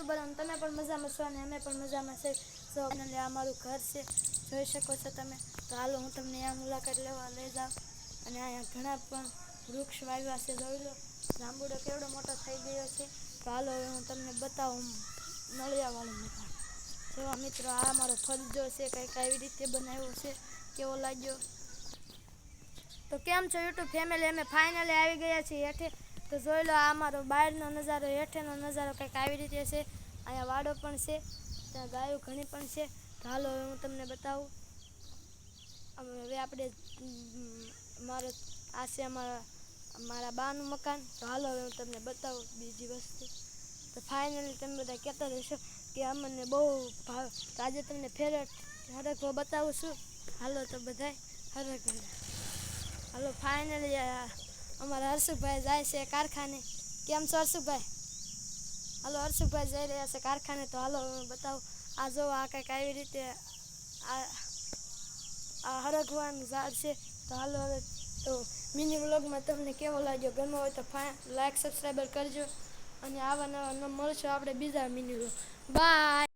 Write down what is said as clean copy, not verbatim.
YouTuber અને તમે પણ મજામાં છો અને અમે પણ મજામાં છે. તો ફાઇનલી આ મારું ઘર છે, જોઈ શકો છો તમે. તો હાલો હું તમને આ મુલાકાત લેવા લઈ જાઉં. અને અહીંયા ઘણા પણ વૃક્ષ વાવ્યા છે, જોઈ લો. જાંબુડો કેવડો મોટો થઈ ગયો છે. તો હાલો હવે હું તમને બતાવું નળિયાવાળું મકાન. જો મિત્રો આ મારો ફરજો છે, કંઈક આવી રીતે બનાવ્યો છે. કેવો લાગ્યો? તો કેમ છો યુટ્યુબ ફેમિલી? અમે ફાઇનલી આવી ગયા છીએ હેઠે. તો જોઈ લો આ મારો બહારનો નજારો, હેઠેનો નજારો કંઈક આવી રીતે છે. અહીંયા વાડો પણ છે, ત્યાં ગાયો ઘણી પણ છે. તો હાલો હવે હું તમને બતાવું. હવે આપણે આ છે મારા બાનું મકાન. તો હાલો હવે હું તમને બતાવું બીજી વસ્તુ. તો ફાઇનલી તમે બધા કહેતા રહેશો કે અમને બહુ ભાવ. તો આજે તમને હરખો બતાવું છું. હાલો તો બધાય હરખ. હાલો ફાઇનલી અમારા હર્ષુભાઈ જાય છે કારખાને. કેમ છો હર્ષુભાઈ? હાલો હર્ષુભાઈ જઈ રહ્યા છે કારખાને. તો હાલો હું બતાવું. આ જો આ કંઈક આવી રીતે આ હરખવાનું ઝાડ છે. તો હાલો હવે તો મિની વ્લોગમાં તમને કેવો લાગ્યો? ગમ્યો હોય તો લાઈક સબસ્ક્રાઈબર કરજો. અને આવા નવા મળશું આપણે બીજા મિની વ્લોગ. બાય.